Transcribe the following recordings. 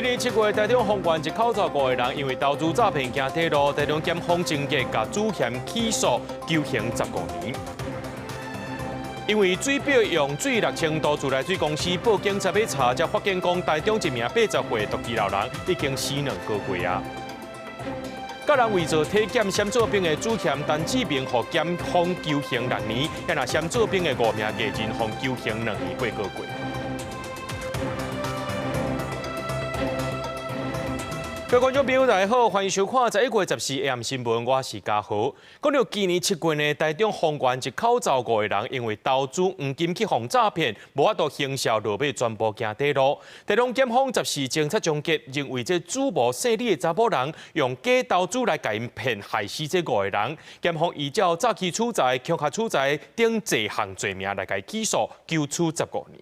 年7月，台中丰原一口罩5个人因为投资诈骗行铁路，台中检方侦结，甲主嫌起诉，求刑15年。因为水表用水6000度，自来水公司报警才要查，才发现讲台中一名80岁独居老人已经死2个月啊。个人为做体检闪做兵的主嫌陈志明，获检方求刑6年，也那闪做兵的5名艺人，互求刑2年8个月。各位观众朋友，大家好，欢迎收看11月14 AM 新闻，我是嘉豪。讲到今年7月呢，台中丰原一口罩5个人因为投资黄金去防诈骗，无法度行销，落尾全部行底路。台中检方14侦查终结，认为这主谋姓李的查某人用假投资来甲因骗害死这5个人。检方依照诈欺处财、恐吓处财等多项罪名来甲起诉，求处15年。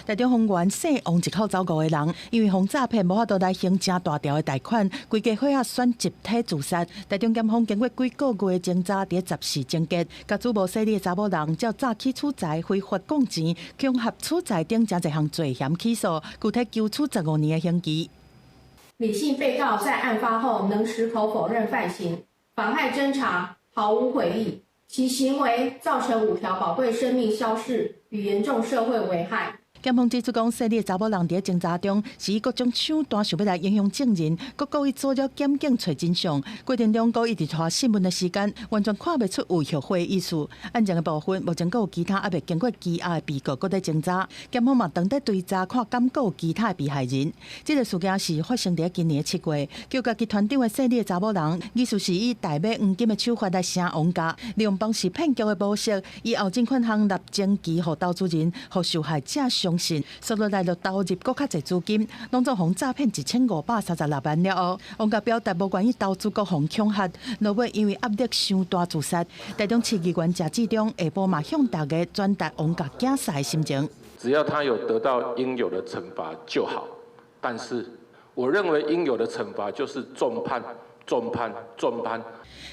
台中丰原姓王一口走5个人，因为防诈骗无法度来还正大条的贷款，规家伙仔选集体自杀。台中检方经过几个月侦查，伫14侦结，甲主谋姓李的查某人照诈欺处财、非法供钱、恐吓处财等真侪项罪嫌起诉，具体求处15年的刑期。李姓被告在案发后能矢口否认犯行，妨害侦查，毫无悔意，其行为造成5条宝贵生命消逝与严重社会危害。检方指出，讲姓李的查某人伫侦查中是以各种手段想要来影响证人，佮故意阻扰检警找真相。过程中，佮一直拖审问的时间，完全看不出为后悔的意思。案件的部分，目前佮有其他还未经过羁押的被告佮在侦查。检方嘛当在追查，看敢佮有其他的被害人。这个事件是发生在今年的7月，叫甲集团长的姓李的查某人，疑似是以代买黄金的手法来成王家，利用方式骗局的模式，以后证款项立征期予投资人，予受害者相信，收落来就投入更较侪资金，拢总互诈骗1536万了后，王家表达无愿意投资，各互恐吓，落尾因为压力伤大自杀。台中市议员谢志忠下晡嘛向大家转达王家囝婿的心情。只要他有得到应有的惩罚就好，但是我认为应有的惩罚就是重判、重判、重判。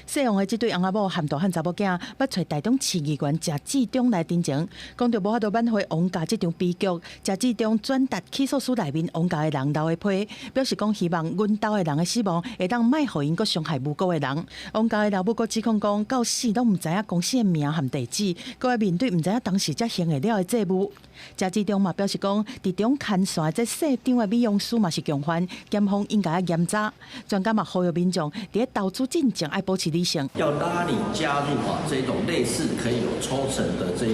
姓王的这对翁仔某含大汉查某囝，要找台中市议员谢志忠来တင်情，讲到无法度挽回王家这场悲剧。谢志忠转达起诉书内面王家的人留的批，表示讲希望阮兜的人的死亡会当卖互因搁伤害无辜的人。王家的老母搁指控讲，到死拢毋知影公司的名和地址，搁要面对毋知影当时才行会了的债务。谢志忠嘛表示讲，伫中牵线这市场的美容师嘛是共犯，检方应该要严查。专家嘛呼吁民众伫投资进程要保持理性。要拉你加入这种类似可以有抽成的这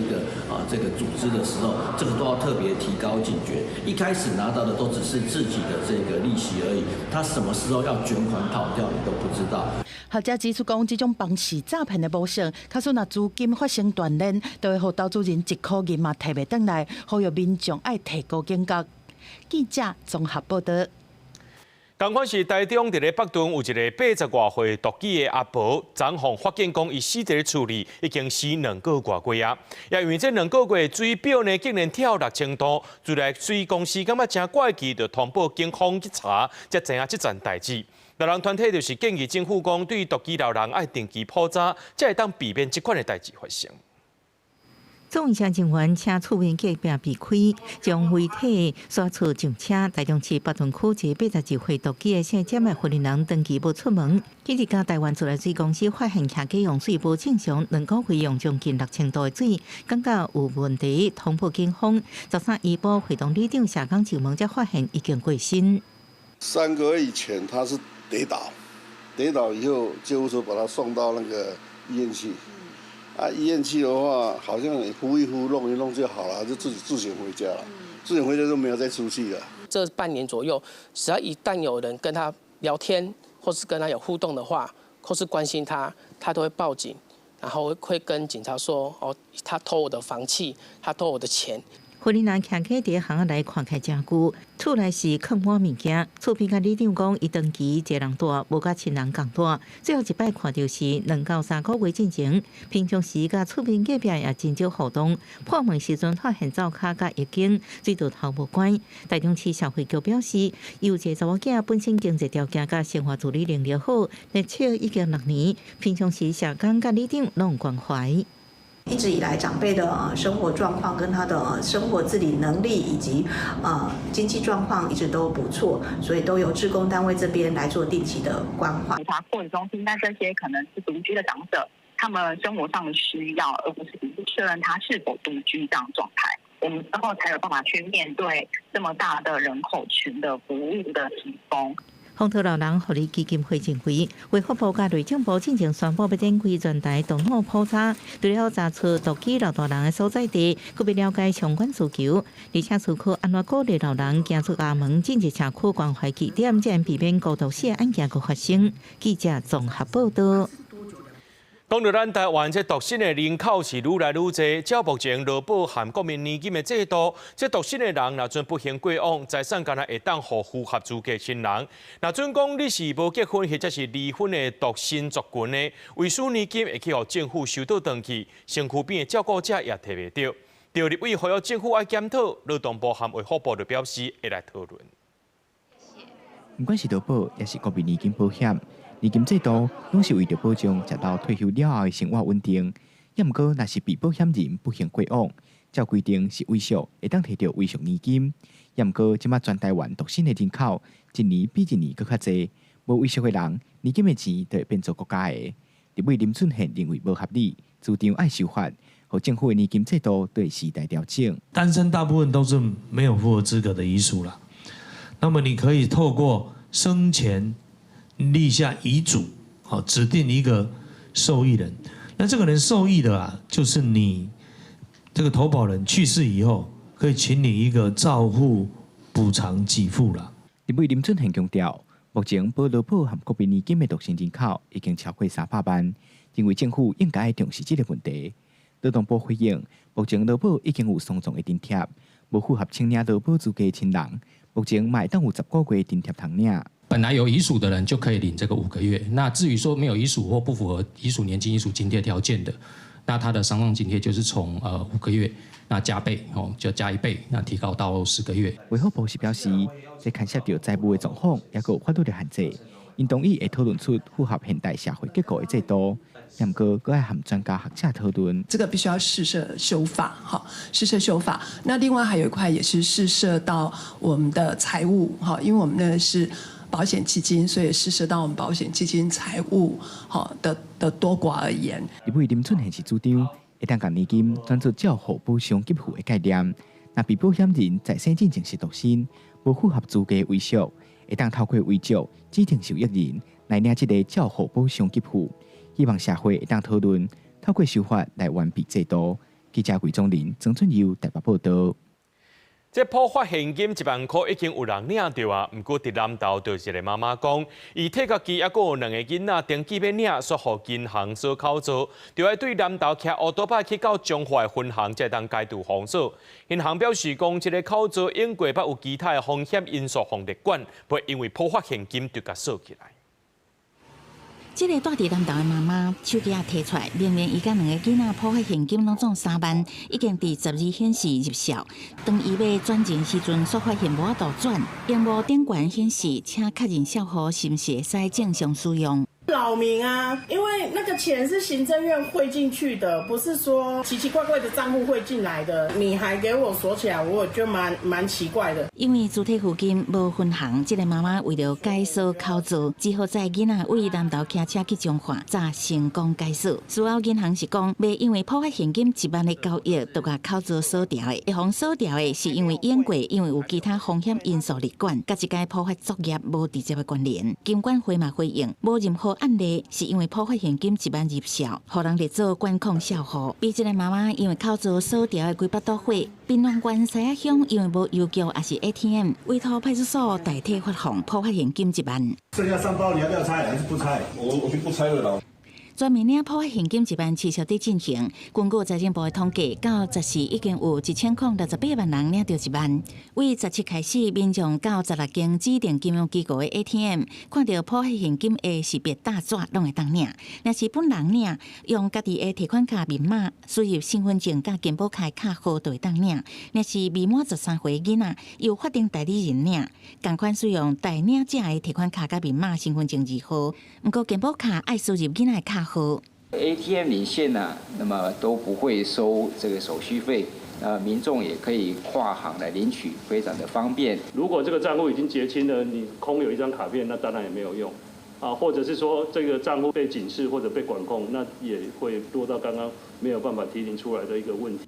个组织的时候，这个都要特别提高警觉。一开始拿到的都只是自己的这个利息而已，他什么时候要卷款跑掉你都不知道。学者指出讲，这种方式诈骗的模式，假使若资金发生断裂，就会互投资人1块银嘛摕袂转来，呼吁民众爱提高警觉。记者综合报道。同款是台中伫咧北屯有一个80多岁独居的阿婆，昨昏发现讲伊死伫咧厝里，已经死2个月啊！也因为这2个月水表呢竟然跳6000度，自来水公司感觉真怪奇，就通报警方去查，才知影这件代志。老人团体就是建议政府讲，对独居老人爱定期普查，才会当避免这款的代志发生。总检警员请厝面隔壁避开，将遗体刷出上车。台中市北屯区一82岁独居的姓詹的婚姻人登记无出门，今日甲台湾自来水公司发现徛起用水无正常，2个月用将近6000度的水，感觉有问题，通报警方。13医保会同里长下岗上门，才发现已经过身。3个月以前他是跌倒以后，救护车把他送到那个医院去。医院去的话，好像敷一敷、弄一弄就好了，就自行回家了。自行回家就没有再出去了。这半年左右，只要一旦有人跟他聊天，或是跟他有互动的话，或是关心他，他都会报警，然后会跟警察说：“哦，他偷我的房契，他偷我的钱。”婚姻人徛起伫巷仔内看起真久，厝内是放满物件。厝边甲里长讲，伊长期一个人住，无甲亲人共住。最后一摆看到是2到3个月进前，平常时甲厝边隔壁也真少互动。破门时阵发现灶骹甲浴巾水道头无关。台中市社会局表示，有一个查某囝本身经济条件甲生活自理能力好，历笑已经6年，平常时社工甲里长拢有关怀。一直以来，长辈的生活状况跟他的生活自理能力以及经济状况一直都不错，所以都由志工单位这边来做定期的关怀。或者中心，但这些可能是独居的长者，他们生活上的需要，而不是确认他是否独居这样状态。我们之后才有办法去面对这么大的人口群的服务的提供。风土老人福利基金会前会，卫福部甲内政部进行宣布要展开全台动脑普查，除了查出独居老大人的所在地，佮要了解相关需求，而且思考安怎鼓励老人行出家门，进入社区关怀据点，才能避免孤独死的案件佮发生。记者综合报道。讲到咱台湾这独身的人口是愈来愈多，照目前劳保和国民年金的制度，这独身的人若准不幸过往，财产敢若会当互符合资格亲人。若准讲你是无结婚或者是离婚的独身族群的，遗属年金会去互政府收到登记，身躯边的照顾者也摕袂到。就立委呼吁政府爱检讨，劳动部和卫福部就表示会来讨论。不管是劳保也是国民年金保险。年金制度拢是为着保障直到退休了后的生活稳定。也毋过，若是被保险人不幸过往，照规定是遗属会当摕到遗属年金。也毋过，即马全台湾独身的人口一年比一年搁较侪，无遗属的人年金的钱就会变做国家的。立委林俊宪认为无合理，主张爱修法，和政府的年金制度对时代调整。单身大部分都是没有符合资格的遗属了，那么你可以透过生前立下遗嘱，好指定一个受益人。那这个人受益的就是你这个投保人去世以后，可以请你一个照护补偿给付了。立委林俊宪强调，目前保劳保和国民年金的独身人口已经超过300万，认为政府应该重视这个问题。劳动部回应，目前劳保已经有双重的津贴，无符合青年劳保资格的亲人，目前嘛会当有10个月津贴通领。本来有遗属的人就可以领这个5个月，那至于说没有遗属或不符合遗属年金、遗属津贴条件的，那他的伤痛津贴就是从5个月，那加倍就加1倍，那提高到10个月。卫福部是表示，这牵涉到债务的状况，也有法律的限制，因同意会讨论出符合现代社会结构的制度。不过，搁要和专家学者讨论，这个必须要试射修法，哈，试射修法。那另外还有一块也是试射到我们的财务，哈，因为我们那是保险基金，所以试射到我们保险基金财务好的多寡而言。立委林俊宪是主张，会当将年金转做照护保障给付的概念。若被保险人在生进前是独身，无符合资格的遗属，会当透过遗嘱指定受益人来领这个照护保障给付。希望社会会当讨论，透过修法来完备制度。记者魏宗林、曾春佑台北报道。这普发现金1万块已经有人领到啊，不过伫南投就是一个妈妈讲，伊体格机还佫有2个囡仔登记要领，说互银行所考做，就要对南投骑乌多巴去到中华的分行才当解除封锁。银行表示讲，这个考做因过捌有其他的风险因素放伫管，不会因为普发现金就甲锁起来。这个住伫南投的妈妈手机也摕出来，明明伊甲2个囡仔普发现金拢总3万，已经伫12显示入效。当伊要转钱时阵，所发现无法度转，荧幕顶悬显示，请确认小户是毋是会使正常使用。扰民啊，因为那个钱是行政院汇进去的，不是说奇奇怪怪的账户汇进来的，你还给我锁起来，我觉得蛮奇怪的。因为主体附近无分行，这个妈妈为了解锁考做，只好载囡仔为南投骑车去中华，才成功解锁。事后银行是讲，袂因为普发现金1万的交易，就甲考做锁掉的。会防锁掉的是因为淹过，因为有其他风险因素立管，甲这个普发作业无直接的关联。金管会嘛回应，无任何案例是因为普发现金1万入效，互人列做管控效户。比这个妈妈因为考做锁掉的几百多岁，槟榔县西仔乡因为无邮局也是 ATM， 委托派出所代替发放普发现金1万。剩下3包你要不要拆还是不拆？我就不拆了啦。全面领普发现金1万持续伫进行。根据财政部的统计，到10时已经有1068万人领到1万。为17开始，民众到16间指定金融机构的 ATM， 看到普发现金的识别大纸，拢会当领。若是本人领，用家己的提款卡密码输入身份证甲健保卡卡号就会当领。若是未满13岁的囡仔，由法定代理人领，同款使用代领者的提款卡甲密码、身份证字号。不过健保卡爱输入囡仔的卡号。ATM 领现呢，那么都不会收这个手续费，民众也可以跨行来领取，非常的方便。如果这个账户已经结清了，你空有一张卡片，那当然也没有用。或者是说这个账户被警示或者被管控，那也会多到刚刚没有办法提醒出来的一个问题。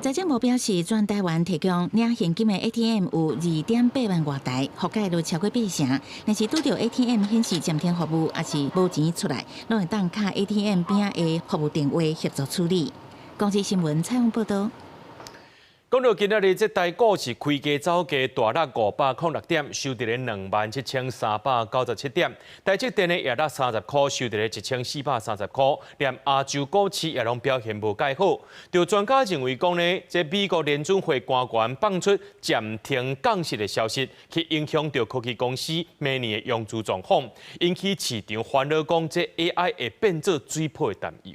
财政部表示，全台湾提供领现金的 ATM 有2.8万外台，覆盖率超过8成。但是拄到 ATM 显示暂停服务，还是无钱出来，拢会当卡 ATM 边的服务电话协助处理。公司新闻采访报道。讲到今仔日，这台股市开价走价大落506点，收伫咧27397点。台积电的夜落30块，收伫咧1430块。连亚洲股市也拢表现无介好。就专家认为讲呢，这美国联准会官员放出暂停降息的消息，去影响到科技公司明年的融资状况，引起市场烦恼，讲这 AI 会变做水泡的担忧。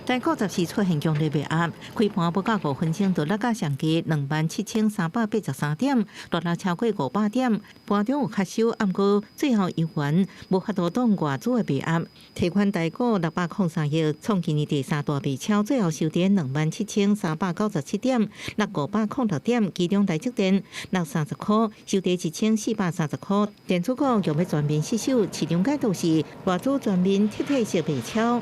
台股10时出现强烈卖压，开盘不到5分钟就落到上期27383点，落落超过500点。盘中有较收，不过最后一环无法度挡外资的卖压，提款台股603亿，创今年第3大卖超，最后收伫27397点，落506点，其中台积电落30块，收伫1430块。电子股强要全面失守，市场解读是外资全面贴体式卖超。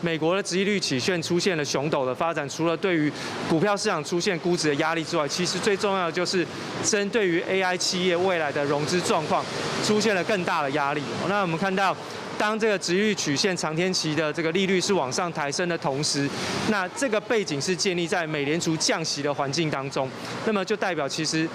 美国的殖利率期券出现了熊陡的发展，除了对于股票市场出现估值的压力之外，其实最重要的就是针对于 AI 企业未来的融资状况出现了更大的压力。那我们看到，当这个殖利率曲线长天期的这个利率是往上抬升的同时，那这个背景是建立在美联储降息的环境当中，那么就代表其实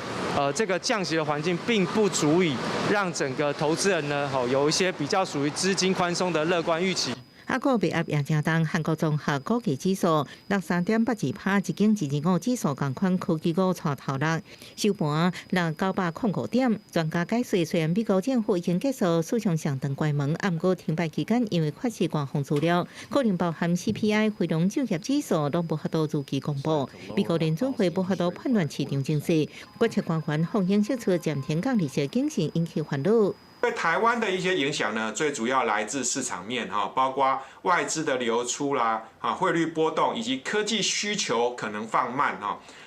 这个降息的环境并不足以让整个投资人呢有一些比较属于资金宽松的乐观预期。阿股卖压也正重，韩国综合国际指数落3.82%，一经225指数同款科技股带头落，收盘落905点。专家解释，虽然美国政府已经结束市场上等关门，不过停摆期间因为缺失官方资料，可能包含 CPI、非农就业指数都无法度如期公布。美国联准会无法度判断市场情势，国策官员风险释出暂停降利息警示引起烦恼。对台湾的一些影响呢，最主要来自市场面包括外资的流出啦，汇率波动以及科技需求可能放慢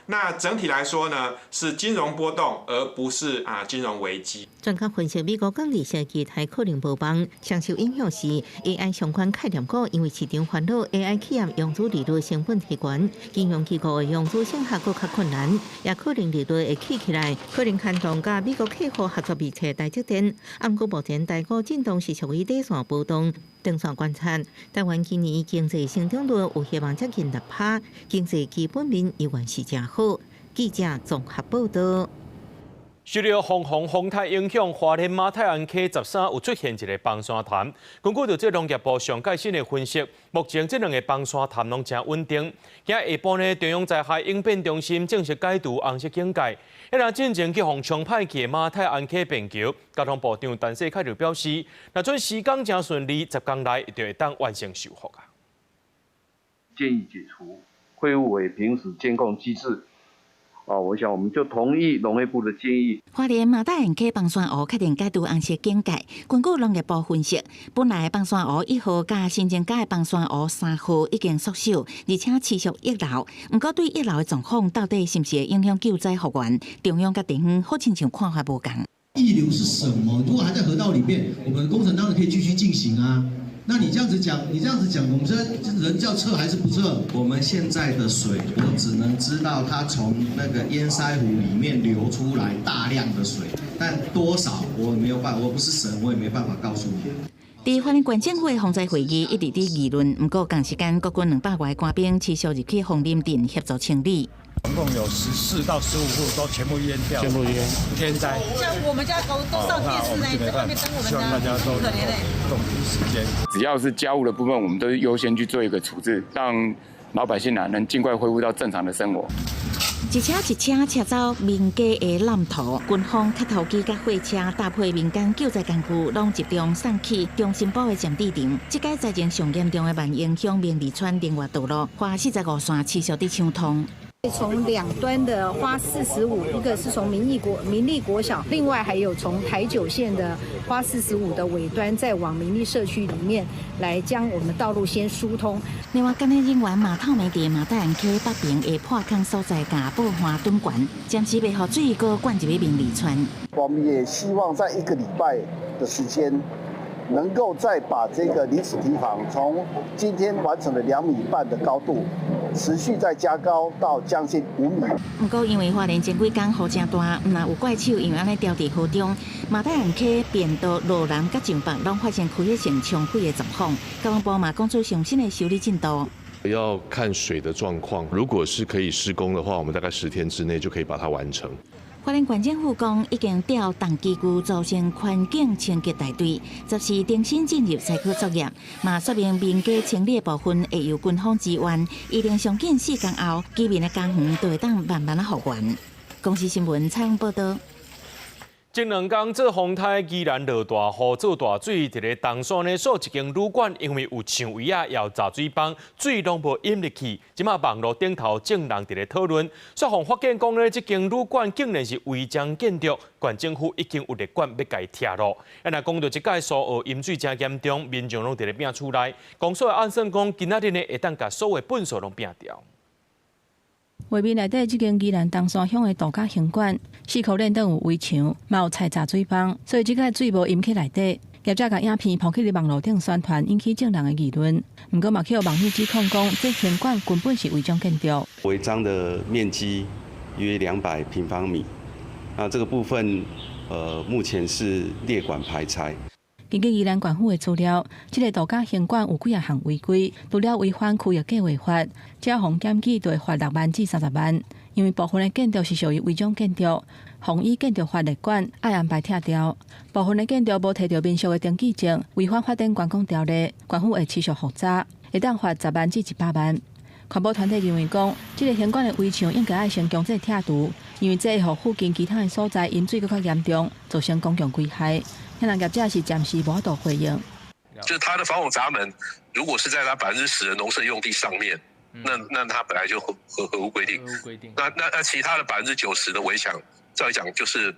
那整体来说呢，是金融波动，而不是金融危机。专家分析，美国降利息期待可能无望，上受影响是 AI 相关概念股，因为市场烦恼 AI 企业融资利率成本提悬，金融机构的融资审核更较困难，也可能利率会起来，可能看重甲美国客户合作密切台积电。不过目前台股震动是属于短线波动。长线观察，台湾今年经济成长率有希望接近6%，经济基本面依然是正好。记者综合报道。受到风台影响，花莲马太安溪13有出现一个崩山潭。根据着这农业部上届新的分析，目前这2个崩山潭拢真稳定。今下晡呢，中央灾害应变中心正式解除红色警戒。那进前去防冲派去的马太安溪便桥，交通部长陈世凯就表示，若准时间真顺利，10天内就会当完成修复啊。建议解除会务委平时监控机制。我想我们就同意农业部的建议。花莲马大安溪崩山湖确定解除红色警戒。根据农业部分析，本来崩山湖1号加新增加的崩山湖3号已经缩小，而且持续溢流。不过对溢流的状况到底是不是会影响救灾复原，中央跟地方好亲像看法不同。溢流是什么？如果还在河道里面，我们的工程当然可以继续进行啊。那你这样子讲，我们这人叫撤还是不撤？我们现在的水，我只能知道它从那个淹塞湖里面流出来大量的水，但多少我没有办法，我不是神，我也没办法告诉你。伫花莲县政府防灾会议一直伫议论，不过同时间国军200外官兵持续入去枫林镇协助清理。总共有14到15户都全部淹掉，全部淹，天灾。像我们家狗都上电视呢，在外面等我们呢，希望大家都可怜嘞，共体时间。只要是家务的部分，我们都优先去做一个处置，让老百姓能尽快恢复到正常的生活。一车一车车走民家的蓝图，军方卡头机甲货车搭配民间救灾工具，拢集中送去中心部的占地场。这届灾情上严重的万影响明利川另外道路，花45线持续伫抢通。从两端的花45，一个是从民立国小，另外还有从台9线的花45的尾端，再往民立社区里面来将我们的道路先疏通。另外，工地人员嘛透明地嘛在岸溪北边的破坑所在甲保花墩管，暂时袂予水高灌入明里川。我们也希望在1个礼拜的时间，能够再把这个临时堤防从今天完成的2.5米的高度，持续再加高到将近5米。不过，因为花莲前几天雨真大，唔若有怪手因为安尼调伫河中，马大岸溪便道路南甲上北拢发生开裂性冲毁的状况。交通部嘛讲出上新的修理进度。要看水的状况，如果是可以施工的话，我们大概10天之内就可以把它完成。花莲县政府讲，已经调重机具组成环境清洁大队，暂时重新进入采区作业。嘛说明民家清理部分会由军方支援，一定上近4天后，居民的工园就会当慢慢复原。公司新闻采访报道。前2天，这风台依然落大雨，做大水。伫咧东山的数一间旅馆，因为有抢位啊，要炸水泵，水拢无引入去。即马网络顶头正人伫咧讨论，消防发现讲咧，这间旅馆竟然是违章建筑，县政府已经有立管要甲伊拆落。若讲到即届苏澳淹水真严重，民众拢伫咧拼厝内，公所按算讲，今仔日呢会当甲所有粪扫拢拼掉。画面内底即间宜兰东山乡的度假行馆，4口链顶有围墙，嘛有菜炸水泵，所以即个水无淹去内底。业者甲影片抛去伫网络顶宣传，引起众人的议论。不过嘛，去有网友指控讲，这行馆根本是违章建筑。违章的面积约200平方米，那这个部分目前是列管排拆。根据宜兰县府的资料，这个度假行馆有几啊项违规，除了违反区域计划法，这防检举就会罚6万至30万。因为部分的建筑是属于违章建筑，防以建筑法立管爱安排拆掉。部分的建筑无摕到民俗的登记证，违反法定观光条例，县府会持续复查，会当罚10万至100万。环保团体认为讲，这个行馆的围墙应该要先强制拆除，因为这会让附近其他的所在淹水更加严重，造成公共危害。现在业者是暂时无法度回应。就是它的防火闸门，如果是在它10%的农舍用地上面，那它本来就合乎规定。那其他的90%的围墙，照理讲就是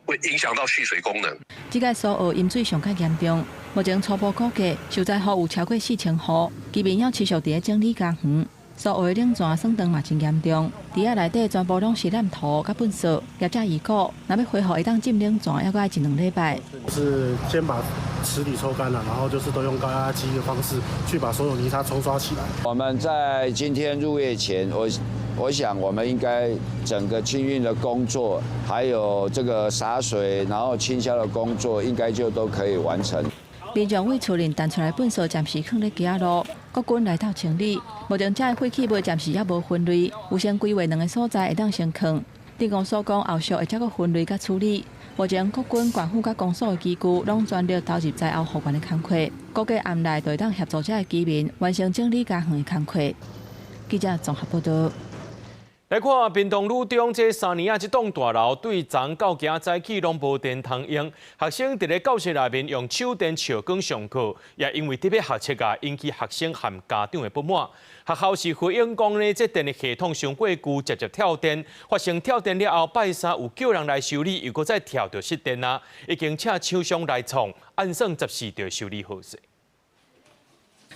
会影响到蓄水功能。这个苏澳淹水上较严重，目前初步估计受灾户有超过4000户，居民要持续伫整理家园。苏澳的冷泉酸长嘛真严重，伫遐内底全部拢是烂土甲粪扫，业者预估，若要恢复会当浸冷泉，要搁要1、2礼拜。是先把池底抽干了，然后就是都用高压机的方式去把所有泥沙冲刷起来。我们在今天入夜前，我想我们应该整个清运的工作，还有这个洒水，然后清消的工作，应该就都可以完成。民众为厝内弹出来粪扫暂时放咧街路，国军来到清理。目前这个废气味暂时也无分类，有先规划2个所在会当先放。地公所讲后续会再个分类甲处理。目前国军、县府甲公所的机具拢全力投入灾后复原的工作，估计暗内就会当协助这个居民完成整理家园的工作。记者综合报道。来看屏东女中这3年啊，这栋大楼对昨到今早起拢无电通用，学生伫咧教室内面用手电照光上课，也因为特别学测啊，引起学生和家长的不满。学校是回应讲呢，这电力系统上过旧，直接跳电，发生跳电了后，拜三有叫人来修理，又搁再跳着失电啊，已经请厂商来创，按算14就修理好势。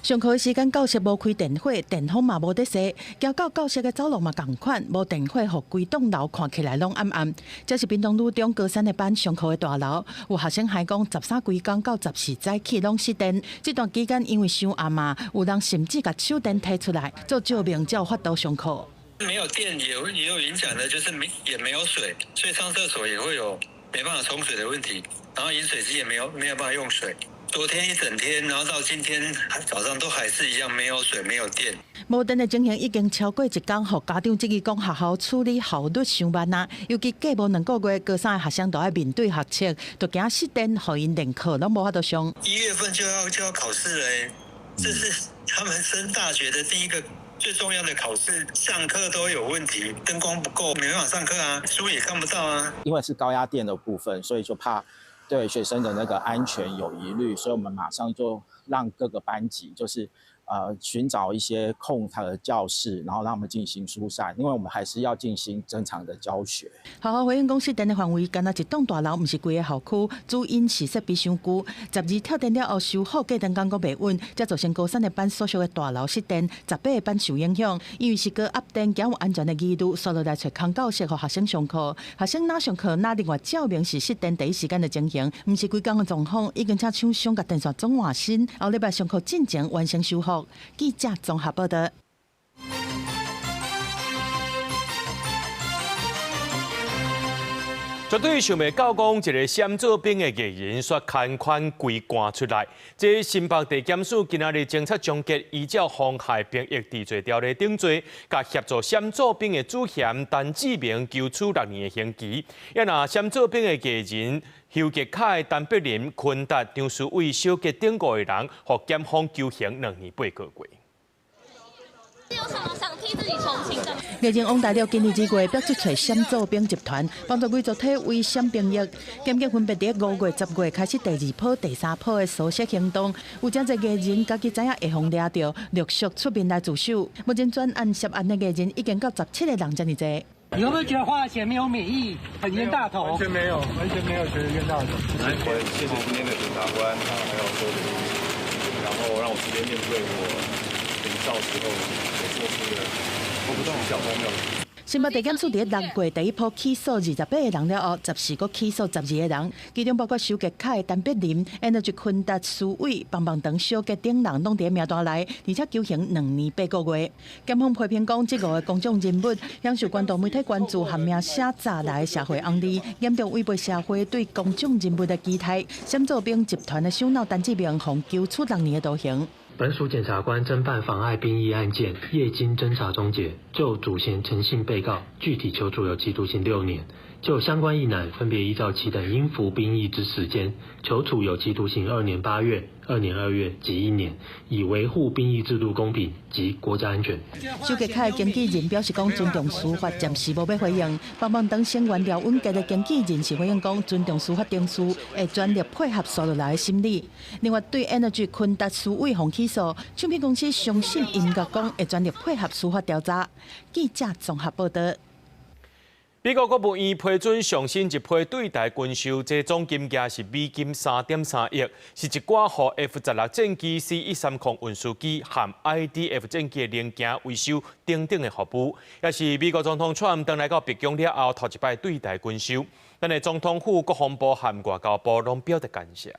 上课的时间，教室无开电火，电风嘛无得熄，交到教室的走廊嘛同款，无电火，互规栋楼看起来拢暗暗。这是屏东女中高3的班上课的大楼，有学生还讲13几天到14早起拢失电。这段期间因为伤暗嘛，有人甚至把手电摕出来做照明，才有法度上课。没有电也有影响的，就是也没有水，所以上厕所也会有没办法冲水的问题，然后饮水机也没有办法用水。昨天一整天，然后到今天早上都还是一样，没有水，没有电。无电的情形已经超过1天，互家长质疑讲学校处理效率伤慢啊。尤其过无2个月，高3的学生都要面对学测，就惊失电，互因连课拢无法度上。1月份就要考试嘞，这是他们升大学的第一个最重要的考试，上课都有问题，灯光不够，没办法上课啊，书也看不到啊。因为是高压电的部分，所以就怕对学生的那个安全有疑虑，所以我们马上就让各个班级就是寻找一些空的教室，然后让他们进行疏散，因为我们还是要进行正常的教学。校方回应讲，失电的范围干那一栋大楼，不是规个校区，主因是设备伤旧。12跳电了后修复，过灯光阁袂稳，才造成高3的班所属的大楼失电，18个班受影响。因为是个压电，减有安全的疑虑，所以来找空教室和学生上课。学生哪上课哪另外照明是失电第一时间的情形，不是规工的状况，已经请厂商甲电线总换新，后礼拜上课进前完成修复。记者综合报道。绝对想袂到讲，一个闪做兵的艺人却款款规关出来。这新北地检署今仔日侦测终结，依照妨害兵役治罪条例定罪，甲协助闪做兵的主嫌陈志明求处6年的刑期。也拿闪做兵的艺人邱杰凯、陈柏霖、昆达、张书伟、小杰等5个人，获检方求刑2年8个月。有什么想替自己澄清的？艺人王大陆今年2月表示找闪做兵集团，帮助贵族体为闪兵役。检警分别伫5月、10月开始第2波、第3波的搜索行动，有真侪艺人家己知影会防抓到，陆续出面来自首。目前专案涉案的艺人已经到17个人这么多。你会不会觉得花了钱没有免疫，很冤大头？完全没有觉得冤大头。我谢谢今天的检察官，还有所有的律师，然后让我直接面对我领照时候所做出的小荒谬。新北地检署伫6月第1波起诉28个人了后，14个起诉12个人，其中包括邱杰凯、陈柏霖、Energy 昆达、苏伟、棒棒糖、小杰等人拢伫名单内，而且求刑2年8个月。检方批评讲，这5个公众人物享受关注媒体关注，含名写早来社会红利，严重违背社会对公众人物的期待。闪做兵集团的首脑陈志明，控求处6年的徒刑。本署检察官侦办妨碍兵役案件，业经侦查终结，就主嫌陈姓被告具体求处有期徒刑6年，就相关役男分别依照其等应服兵役之时间，求处有期徒刑2年8月、2年2月及1年，以维护兵役制度公平及国家安全。邱杰凯经纪人表示讲尊重司法，暂时无要回应。棒棒糖成员廖允杰的经纪人是回应讲尊重司法定数，会全力配合所落来的审理。另外对 Energy 昆达苏伟洪起诉，唱片公司相信音乐讲会全力配合司法调查。记者综合报道。美国国务院批准上新一批对台军售，这总金额是美金3.3亿，是一寡予 F-16战机、C-130运输机和 IDF 战机的零件维修等等的服务，也是美国总统川普来到白宫了后头一摆对台军售。咱的总统府、国防部和外交部拢表达感谢。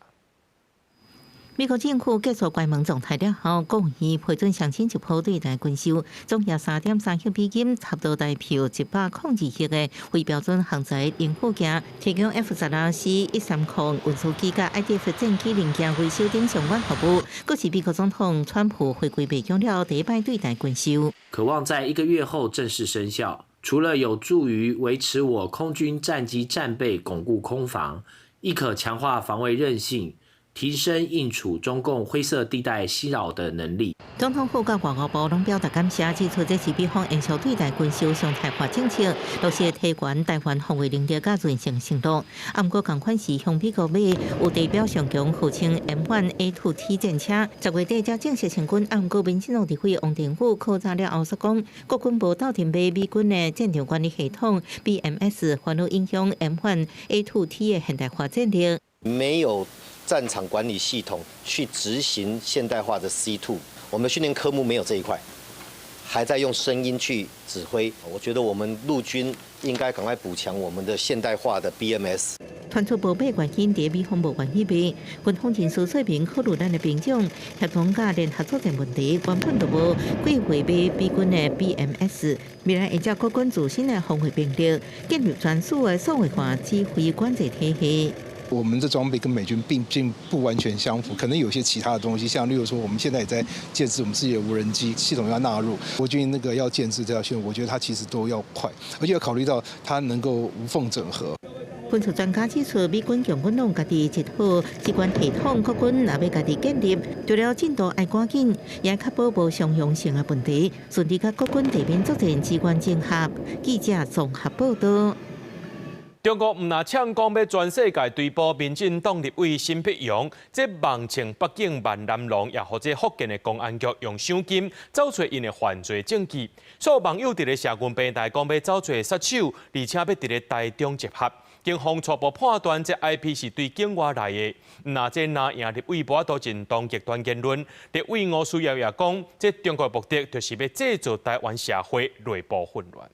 美国政府结束关门状态了后，国务院批准上新一波对台军售，总额3.3亿美金，差不多代表102亿的非标准航载零部件，提供 F-16、C-130运输机甲 IDF 战机零件维修等相关服务。佫是美国总统川普回归白宫了第一摆对台军售，渴望在1个月后正式生效。除了有助于维持我空军战机战备、巩固空防，亦可强化防卫韧性。提升应处中共灰色地带袭扰的能力。总统府甲外交部拢表达感谢，指出这是美方延续对台军售常态化政策，落实提悬台湾防卫能力甲韧性程度。不过，同款是向美国买有地表上强号称 M1A2T 战车，10月底才正式成军。不过，民进党立委王定宇考察了后说讲，国军无斗阵买美军的战场管理系统 BMS， 反而影响 M1A2T 的现代化战力。没有战场管理系统去执行现代化的 C2， 我们的训练科目没有这一块，还在用声音去指挥。我觉得我们陆军应该赶快补强我们的现代化的 BMS。传出宝贝原因伫美方无愿意卖，军方人士说明考虑咱的兵种协同甲联合作战问题，原本就无计划买美军的 BMS。未来会照国军自身的防卫兵力，建立专属的数位化指挥管制体系。我们的装备跟美军并不完全相符，可能有些其他的东西，像例如说，我们现在也在建制我们自己的无人机系统要纳入国军那个要建制这条线，我觉得它其实都要快，而且要考虑到它能够无缝整合。分析专家指出，美军强军拢家己一套机关系统，国军若要家己建立，除了进度爱赶紧，也确保无相容性的问题，顺利甲国军地面作战机关整合。记者综合报道。中国唔那抢讲要全世界追捕民进党立委辛碧阳，这妄称北京万南龙，也或者福建的公安局用赏金找出因的犯罪证据。所有网友伫咧社群平台讲要找出杀手，而且要伫咧台中集合。警方初步判断，这 IP 是对境外来的。那这拿赢立委无多进当极端言论，立委吴思瑶也讲，这中国目的就是要制造台湾社会内部混乱。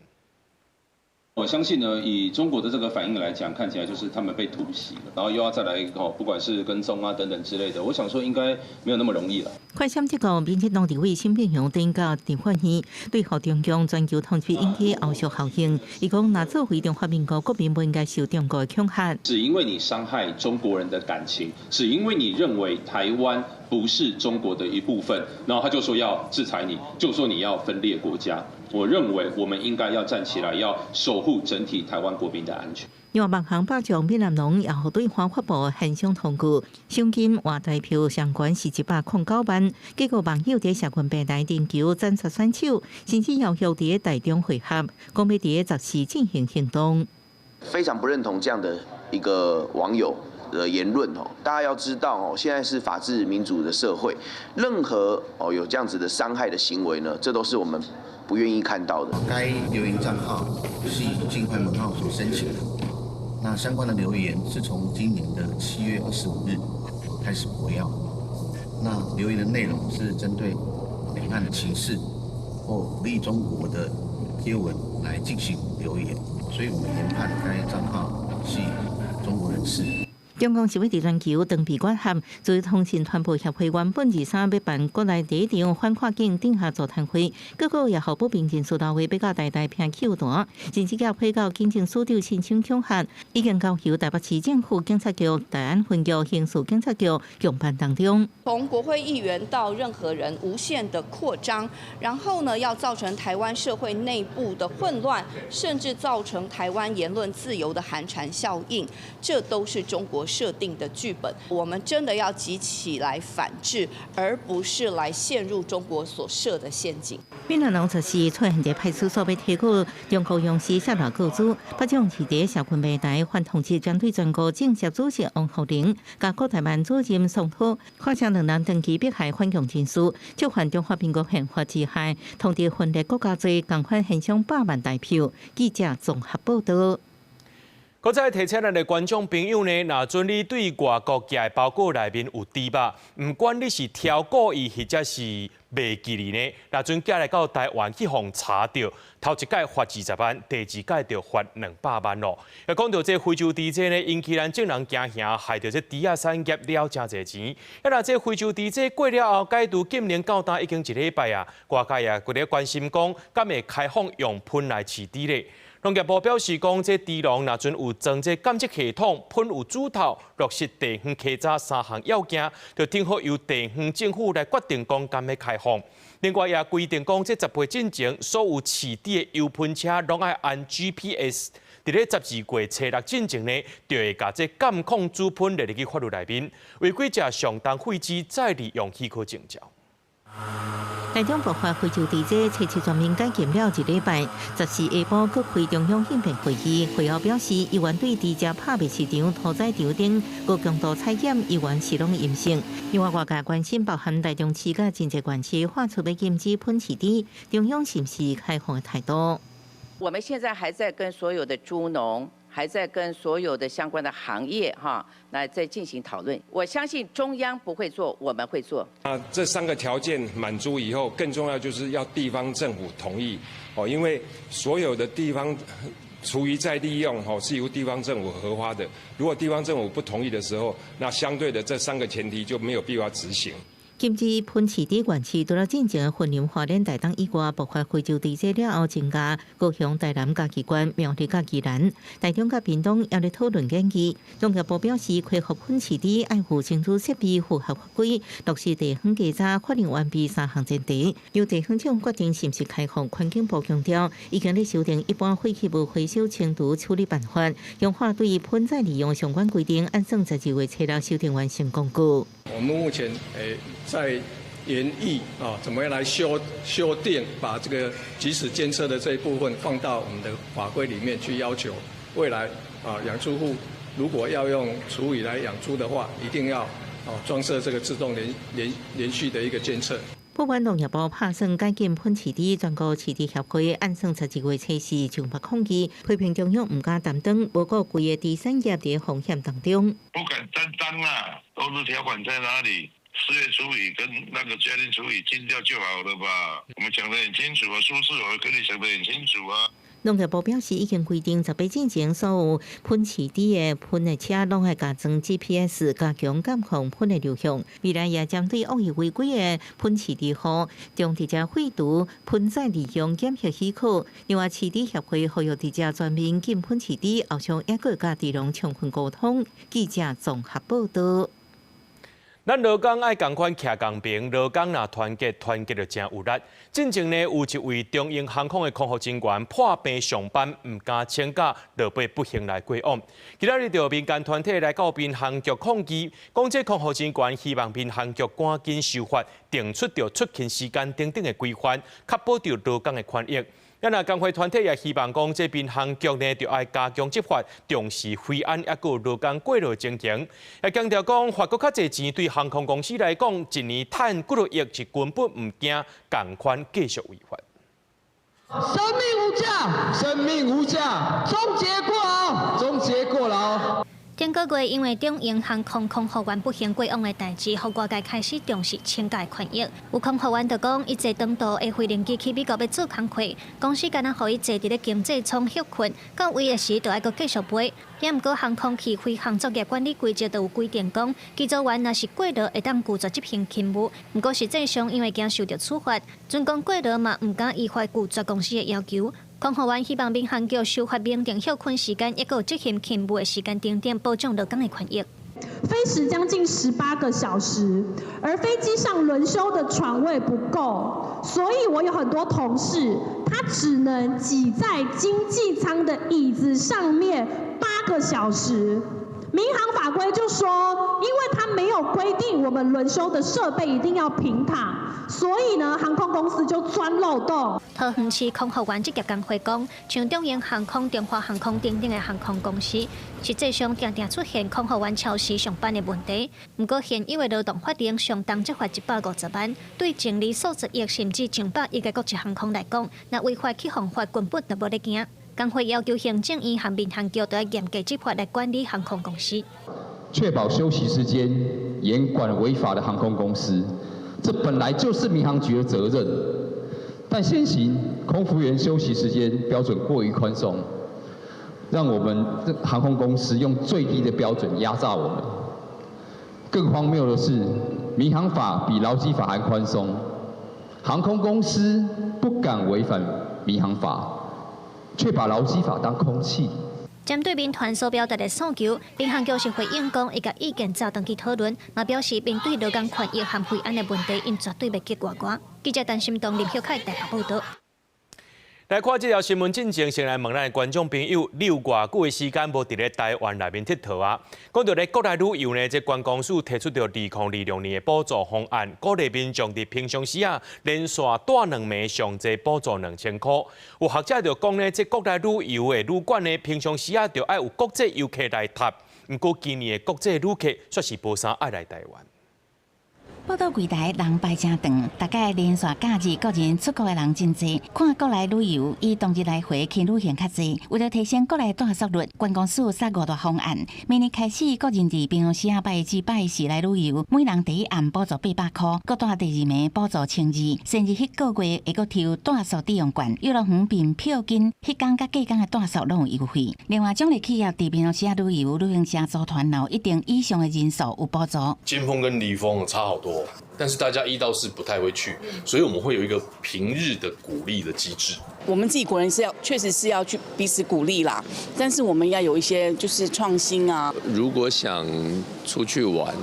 我相信呢，以中国的这个反应来讲，看起来就是他们被突袭了，然后又要再来不管是跟踪啊等等之类的，我想说应该没有那么容易了。快闪这个民进党立委辛碧阳顶到电话院，对后中共全球通讯引起后续效应。伊讲，若作为中华民国国民不应该受中国的恐吓。只因为你伤害中国人的感情，只因为你认为台湾不是中国的一部分，然后他就说要制裁你，就说你要分裂国家。我认为我们应该要站起来，要守护整体台湾国民的安全。另外，民航霸将闽南龙也互对方发布现象通告，赏金换代票相关是109万。结果网友伫社群平台寻求赞助选手，甚至要求伫台中会合，讲要伫10时进行行动。非常不认同这样的一个网友的言论哦，大家要知道哦，现在是法治民主的社会，任何有这样子的伤害的行为呢，这都是我们不愿意看到的。该留言账号是以境外门号所申请的，那相关的留言是从今年的7月25日开始活跃。那留言的内容是针对两岸的情势或鼓励中国的贴文来进行留言，所以我们研判该账号是中国人士。中共是为伫全球长臂管辖，作为通信传播协会原本23要办国内第一场反跨境定下座谈会，结果也互不民进苏大会比较大偏口弹，甚至协会到警政署长申请恐吓，已经交由台北市政府警察局、大安分局刑事警察局共办当中。从国会议员到任何人无限的扩张，然后呢，要造成台湾社会内部的混乱，甚至造成台湾言论自由的寒蝉效应，这都是中国设定的剧本，我们真的要集起来反制，而不是来陷入中国所设的陷阱。闽南龙就是出现在派出所被提告，中国用私下来告知，把将是伫社群平台反同志针对全国政协主席王浩玲，甲国台办主任宋涛，看成两人长期迫害反共情绪，触犯中华民国宪法之害，同伫分裂国家罪，共款现象100万大票。记者综合报道。搁再提醒咱的观众朋友呢，若准你对外国寄的包裹内面有猪肉，唔管你是挑故意或者是袂记哩呢，若准寄来到台湾去互查到，头一届罚20万，第二届就罚200万咯。要讲到这非洲猪仔呢，引起咱众人惊吓，害到这猪仔产业了真侪钱。若这非洲猪仔过了后，解除禁令到今已经1礼拜啊，外界也伫咧关心讲，敢会开放用喷来饲猪咧？农业部表示讲，这猪笼若准有装这感测系统，喷有主头，落实地方稽查3项要件，就定好由地方政府来决定讲敢要开放。另外也规定讲，这10倍进前，所有饲猪的油喷车拢爱按 GPS。伫咧12月初6进前呢，就会把这监控主喷列入去法律内面，违规者上当废止再利用许可证照。台中爆发非洲猪仔初次全面解禁了1礼拜，14下晡搁开中央应变会议，会后表示，议员对猪只拍卖市场、屠宰场等各强度采检，议员是拢阴性。另外，外界关心包含台中市甲真济县市发出要禁止喷饲猪，中央是不是开放的态度？我们现在还在跟所有的猪农。还在跟所有的相关的行业来再进行讨论。我相信中央不会做，我们会做。这3个条件满足以后，更重要就是要地方政府同意因为所有的地方厨余再利用是由地方政府核发的。如果地方政府不同意的时候，那相对的这3个前提就没有必要执行。禁止喷饲猪原市除了进前云林花莲台东以外，爆发非洲猪仔了后增加，高雄、台南、嘉义县、苗栗、嘉义南、台中甲屏东也咧讨论建议。农业部表示，恢复喷饲猪爱护清除设备符合法规，落实地方稽查，确认完毕3项前提，由地方长决定是不是开放。环境部强调，已经咧修订一般废弃物回收清除处理办法，强化对喷再利用相关规定，按算12月初6修订完成公告。我们目前在研议怎么样来修订，把这个即时监测的这一部分放到我们的法规里面去，要求未来养猪户如果要用厨余来养猪的话，一定要装设这个自动连续的一个监测。不管农业部拍算改进喷饲猪，全国饲猪协会按算12月测试上百抗议，批评中央唔敢担当，无顾规个第三业伫风险当中。不敢担当啊，都是条款在哪里？事业处理跟那个家庭处理禁掉就好了吧？我们讲得很清楚啊，苏市我跟你讲得很清楚啊。农业部表示，已经规定18进前所有喷饲猪的喷的车，拢会加装 GPS， 加强监控喷的流向。未来也将对恶意违规的喷饲猪户，将直接废除喷载利用检测许可。另外，饲猪协会呼吁直接全面禁喷饲猪，后向也各家地龙充分沟通。记者综合报道。咱劳工爱共款徛公平，劳工若团结就真有力。进前呢，有一位中英航空的空服人员破病上班，唔敢请假，落被不幸来过往。今仔日就民间团体来到民航局抗议，讲这空服人员希望民航局赶紧修法，定出着出勤时间等等的规范，确保着劳工的权益。咱啊工会团体也希望讲，这民航局呢就要加强执法，重视飞安，也有劳工过劳情形。也强调讲，花国较侪钱对航空公司来讲，一年赚几多亿是根本唔惊，共款继续违法。生命无价，生命无价，终结过劳，终结过劳。顶个月因为中英航空空服员不幸过往的代志，互外界开始重视请假权益。有空服员就讲，伊坐长途的飞行机去美国要做工课，公司敢若互伊坐伫咧经济舱休困，到位的时就要搁继续飞。也毋过航空器飞行作业管理规则就有规定讲，机组员若是过劳会当拒绝执行勤务。毋过实际上因为惊受到处罚，准讲过劳嘛毋敢依法拒绝公司的要求。空服员希望民航局修法明定休困时间，也有执行勤务的时间等等，保障劳工的权益。飞时将近18个小时，而飞机上轮休的床位不够，所以我有很多同事，他只能挤在经济舱的椅子上面8个小时。民航法规就说，因为它没有规定我们轮休的设备一定要平躺，所以呢，航空公司就钻漏洞。桃园市空服员职业工会讲，像中英航空、中华航空等等的航空公司，实际上常常出现空服员超时上班的问题。不过现有的劳动法令上当执法150万，对净利数十亿甚至上百亿的国际航空来讲，若违法去犯法，根本就无得惊。工会要求行政院和民航局都要严格执法来管理航空公司，确保休息时间，严管违法的航空公司。这本来就是民航局的责任，但现行空服员休息时间标准过于宽松，让我们航空公司用最低的标准压榨我们。更荒谬的是，民航法比劳基法还宽松，航空公司不敢违反民航法。却把劳基法当空气。针对民团所表达的诉求，民航局是回应讲，伊甲意见早登记讨论，嘛表示面对劳工权益和飞安的问题，因绝对袂结果关。记者陈心东、林秀凯台北报道。来看这条新闻进前，先来问咱的观众朋友，你有偌久的时间无伫咧台湾内面佚佗啊？讲到咧国内旅游呢，这观光署提出着2026年的补助方案，鼓励民众伫平常时啊，连续带2枚上侪补助2000块。有学者就讲呢，这国内旅游的旅馆呢，平常时啊，就爱有国际游客来搭。不过今年的国际旅客却是无啥爱来台湾。报道柜台人排真长，大概连续假日国人出国的人真多，看国内旅游以当日来回去旅行较多。为了提升国内带速率，观光署杀5大方案，明年开始国人伫平常时拜一至拜四来旅游，每人第一案补助800块，各带第2枚补助1200，甚至迄个月会阁抽带宿抵用券，游乐园凭票根，迄天甲隔天的带宿拢有优惠。另外，奖励企业伫平常时旅游，旅行社组团有一定以上的人数有补助。金峰跟离峰差好多。但是大家1到4不太会去，所以我们会有一个平日的鼓励的机制。我们自己国人确实是要去彼此鼓励啦，但是我们要有一些就是创新啊。如果想出去玩，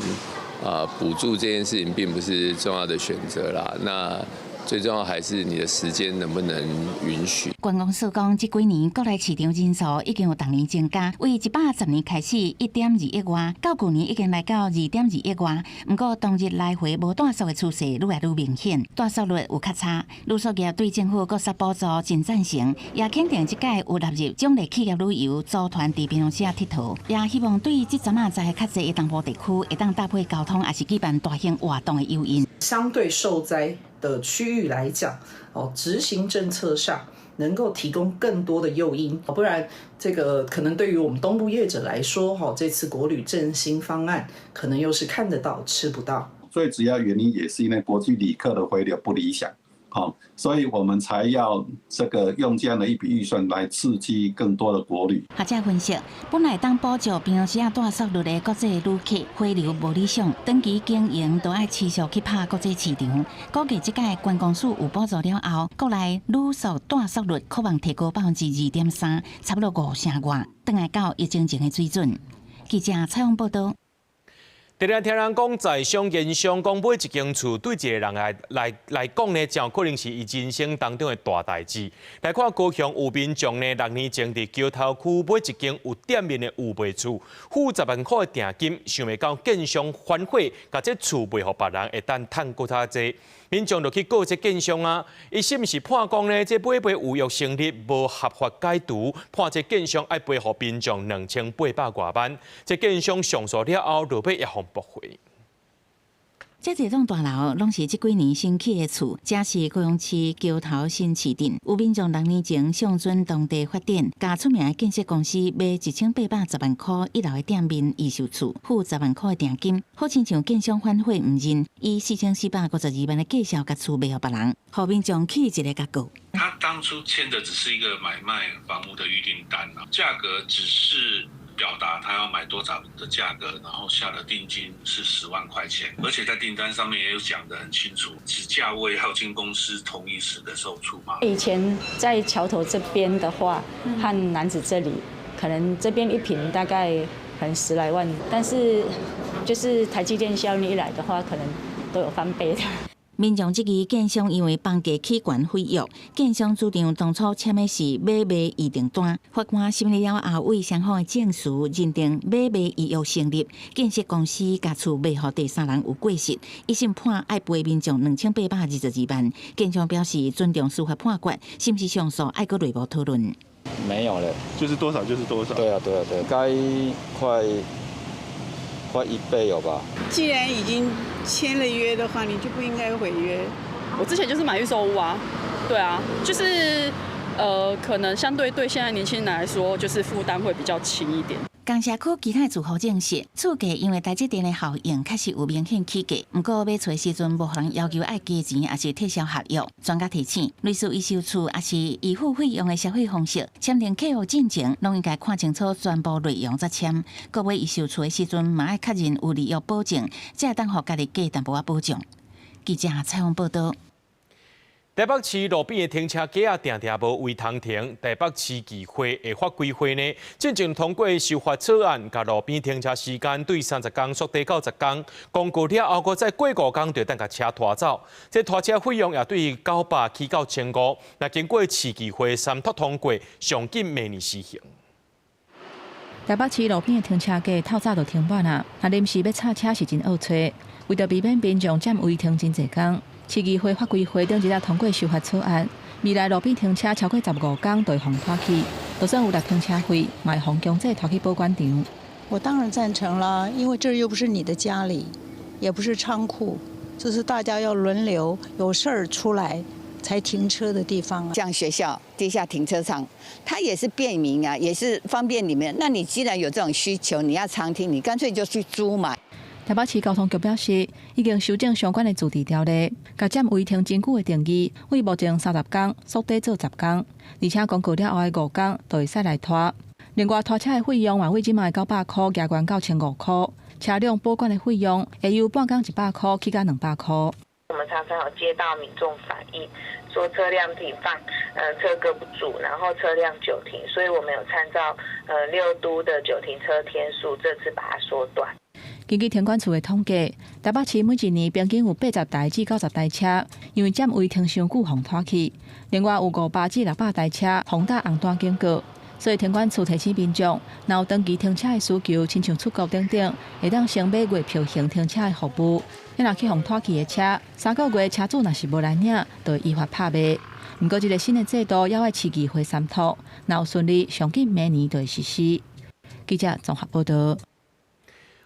补助这件事情并不是重要的选择啦。那最重要还是你的时间能不能允许。观光署讲，这几年国内市场人数已经有逐年增加，为110年开始1.2亿外，到去年已经来到2.2亿外。不过当日来回无大缩的趋势愈来愈明显，大缩率有较差。旅宿业对政府各项补助真赞成，也肯定这届有纳入奖励企业旅游组团伫槟榔社佚佗，也希望对这阵在较侪的东部地区会当搭配交通，也是举办大型活动的诱因。相对受灾的区域来讲，执行政策上能够提供更多的诱因，不然这个可能对于我们东部业者来说，这次国旅振兴方案可能又是看得到吃不到。最主要原因也是因为国际旅客的回流不理想。所以我们才要用这样的一笔预算来刺激更多的国旅。学者分析，本来当补助槟榔社大速率的国际旅客回流无理想，长期经营都要持续去拍国际市场。估计这届观光署有补助了后，国内旅宿大速率可望提高2.3%，差不多5成外，回来到疫情前的水准。记者采访报道。常常听人讲，在商言商讲买一间厝，对一个人来讲呢，真可能是伊人生当中的大代志。来看高雄有民众呢，6年前伫桥头区买一间有店面的预备厝，付10万块的定金，想袂到建商反悔，把这厝卖予别人，会当赚更较济。民众就去告这建商啊，伊是毋是判讲呢？这买卖有约成立，无合法解读，判这建商爱赔予民众2800多万。这建商上诉了后，落尾也互驳回。这一栋大楼拢是这几年新起的厝，这是高雄市桥头新市镇。有民众6年前向准当地发展，甲出名的建设公司卖1810万块1楼的店面预售厝，付10万块的定金。好亲像建商反悔唔认，以4452万的价销甲厝卖予别人，互民众起一个结果。他当初签的只是一个买卖房屋的预订单啊，价格只是表达他要买多少的价格，然后下的定金是10万块钱，而且在订单上面也有讲得很清楚，是价位要经公司同意时的售出嘛。以前在桥头这边的话，和楠梓这里，可能这边一坪大概可能10来万，但是就是台积电效应一来的话，可能都有翻倍的。民众质疑建商因为房价起悬毁约，建商主张当初签的是买卖预订单，法官审理了后，为双方的证词认定买卖预约成立，建设公司甲厝卖予第三人有过失，一审判爱赔民众2822万。建商表示尊重司法判决，是不是上诉爱搁内部讨论？没有了，就是多少就是多少。对啊，该快1倍有吧？既然已经签了约的话，你就不应该毁约。我之前就是买预售屋啊，对啊，就是可能相对现在年轻人来说，就是负担会比较轻一点。公社区其他住户证实，厝价因为台积电的效应，确实有明显起价。不过买厝时阵，无人要求爱加钱，也是撤销合约。专家提醒，类似预售厝也是预付费用的消费方式，签订客户进前，拢应该看清楚全部内容再签。各买预售厝的时阵，嘛爱确认有利益保证，才会当互家己加淡薄仔保障。记者采访报道。台北市路边的停车格啊，常常无位通停。台北市议会的法规会呢，正正通过修法草案，把路边停车时间对30天缩短90天，公告了后，搁再过5天就当甲车拖走。这拖车费用也对900起到1500。那经过市议会3读通过，上紧明年施行。台北市路边的停车格透早就停满啊，啊临时要拆车是真恶找，为着避免民众占违停真侪天。市议会法规会顶日通过修法草案，未来路边停车超过15天就会互拖去，就算有落停车费，嘛会互强制拖去保管场。我当然赞成啦，因为这又不是你的家里，也不是仓库，这是大家要轮流有事儿出来才停车的地方啊。像学校地下停车场，它也是便民啊，也是方便你们。那你既然有这种需求，你要常停，你干脆就去租嘛。台北市交通局表示，已经修正相关的驻地条例，甲占违停真久的定义，为目前30天缩短做10天，而且公告了后的5天就会使来拖。另外，拖车的费用也为今卖900块加悬到1500块，车辆保管的费用会由半天100块起到200块。我们常常有接到民众反映，说车辆停放，车搁不住，然后车辆久停，所以我们有参照6都的久停车天数，这次把它缩短。根据天管处的统计，台北市每一年平均有80台至90台车，因为占违停伤久，互拖去。另外有500至600台车红灯红单经过，所以天管处提醒民众，若有长期停车的需求，亲像出国等等，会当先买月票型停车的服务。若去互拖去的车，3个月车主若是无来领，就会依法拍卖。不过，这个新的制度要市议会三读，若有顺利，上紧明年就会实施。记者综合报道。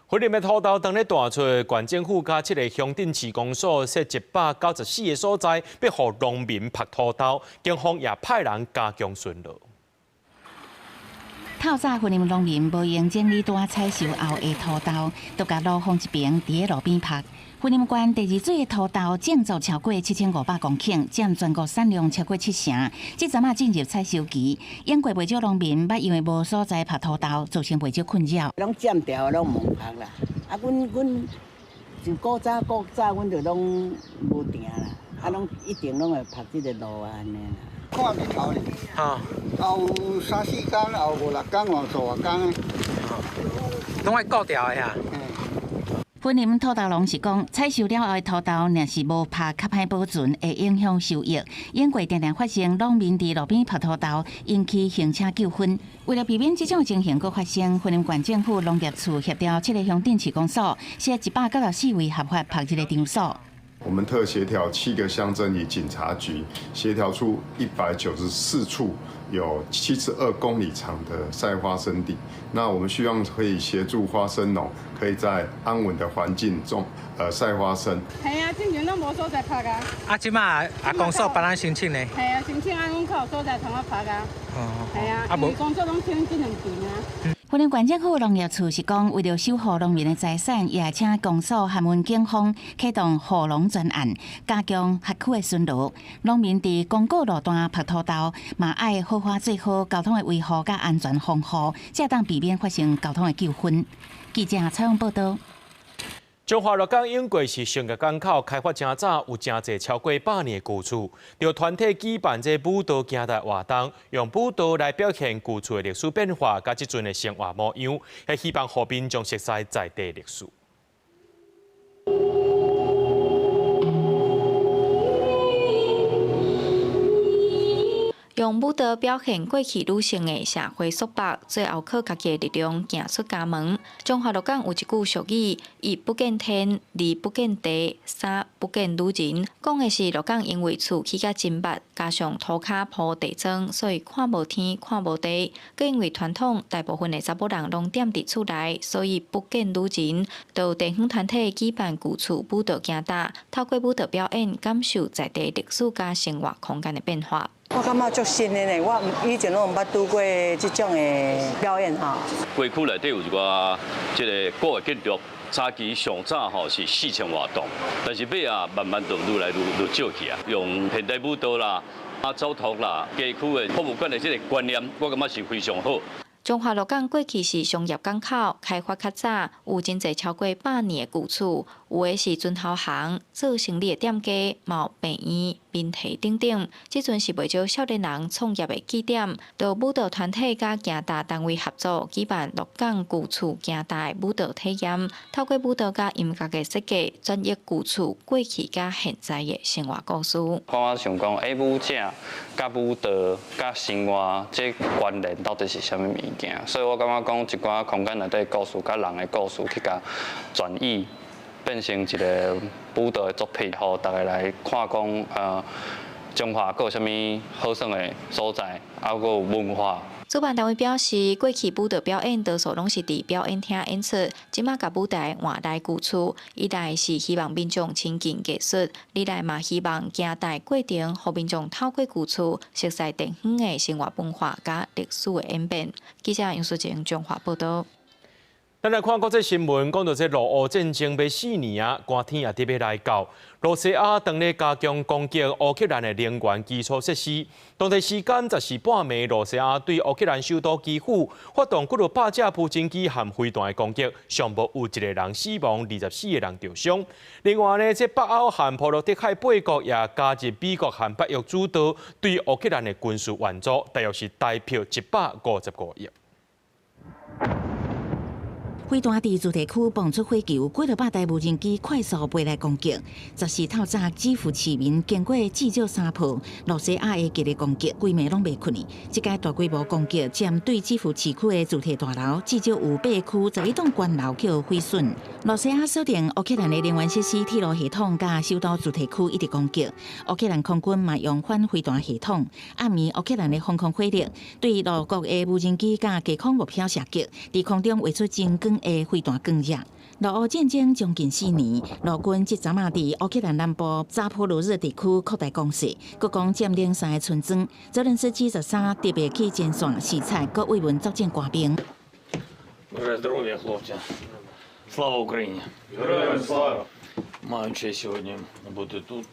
惠林的土豆当咧大出，县政府加7个乡镇市公所设194个所在，要互农民拍土豆，警方也派人加强巡逻。透早，惠林农民无用整理单采收后的土豆，都甲路放一边，伫咧路边拍。惠林县第二水的土豆种植超过7500公顷，占全国产量超过70%。即阵进入采收期，淹过袂少农民，捌因为无所在拍土豆，造成袂少困扰。拢占掉，拢无拍啦。啊，阮就古早，阮就拢无定啦。啊，拢一定拢会拍即个路啊，安尼啦。看日头哩，啊，后3、4天，后5、6天，往10外天的，拢爱顾掉的呀。惠林土豆农是讲，采收了后的土豆，若是无拍较歹保存，会影响收益。淹过常常发生农民伫路边拍土豆，引起行车纠纷。为了避免这种情形搁发生，惠林县政府农业处协调7个乡镇市公所，设194位合法拍这个场所。我们特协调7个乡镇与警察局，协调出194处有72公里长的晒花生地。那我们希望可以协助花生农，可以在安稳的环境中晒花生。系啊，之前拢无所在拍啊。啊，即马公所帮咱申请呢？系啊，申请啊，阮较有所在通我拍啊。哦。系啊，因为公所拢请这2边啊。惠林县政府农业处是讲，为了守护农民的财产，也请公所函文警方启动护农专案，加强辖区的巡逻。农民伫公告路段拍土豆，嘛爱好好做好交通的维护甲安全防护，才当避免发生交通的纠纷。记者采访报道。中华鹿港永贵是商业港口，开发真早，有真侪超过100年的旧厝。由团体举办这舞蹈行台活动，用舞蹈来表现旧厝的历史变化，甲即阵的生活模样，也希望和民众熟悉在地历史。用舞蹈表现过去女性的社会束缚，最后靠家己的力量行出家门。中华鹿港有一句俗语：一不见天，二不见地，三不见女人。讲的是鹿港因为厝起甲真密，加上土骹铺地砖，所以看无天，看无地。佮因为传统大部分的查某人拢踮伫厝内，所以不见女人。就地方团体举办旧厝舞蹈行搭，透过舞蹈表演，感受在地历史甲生活空间的变化。我感觉足新的呢，我以前拢毋捌拄过这种的表演哈。过去内底有一个即个古的建筑，早期上早吼是4000多栋，但是尾啊慢慢就愈来愈少去啊。用现代舞蹈啦、走图啦、家区的博物馆的这个观念，我感觉是非常好。中华鹿港过去是商业港口，开发较早，有真侪超过100年的旧厝，有的是准头行、做生理的店家、毛病院、民体等等。即阵是袂少少年人创业的起点，就舞蹈团体甲行搭单位合作，举办鹿港旧厝行搭舞蹈体验，透过舞蹈甲音乐的设计，转译旧厝过去甲现在的生活故事。我想讲，舞者甲舞蹈甲生活这关联到底是啥物物件？所以我感觉讲一寡空间内底故事甲人的故事去甲转译，变成一个舞蹈的作品，互大家来看讲中华佫有啥物好耍的所在，还佫有文化。主办单位表示，过去舞蹈表演多数拢是伫表演厅演出，即马甲舞台换来旧厝，一来是希望民众亲近艺术，二来嘛希望行台过程，互民众透过旧厝，熟悉地方的生活文化甲历史的演变。记者杨淑静中华报道。咱来看国际新闻，讲到这俄乌战争要4年啊，寒天也特别来到。罗西亚当咧加强攻击乌克兰的能源基础设施。当地时间10时半暝，罗西亚对乌克兰首都基辅发动几落100架普京机和飞弹的攻击，上无有1个人死亡，24个人受伤。另外呢，这北欧和波罗的海8国也加入美国和北约主导对乌克兰的军事援助，大约是代表155亿。飞弹伫主题区放出火球，几600台无人机快速飞来攻击。14透早，基辅市民经过至少3波罗西亚的激烈攻击，规暝拢未困。这届大规模攻击针对基辅市区的主题大楼，至少有8区11栋高楼去毁损。罗西亚锁定乌克兰的能源设施、铁路系统，甲首都主题区一直攻击。乌克兰空军嘛用反飞弹系统，暗暝乌克兰的防空火力对陆国的无人机甲低空目标射击，伫空中画出真光的飞弹光焰。陆俄战争将近4年，陆军即阵啊伫乌克兰南部扎波罗热地区扩大攻势，国共占领3个村庄。泽连斯基13特别去前线视察，各慰问作战官兵。Здоров'я, хлопці. Слава Україні! Героям слава! Маю честь сьогодні бути тут.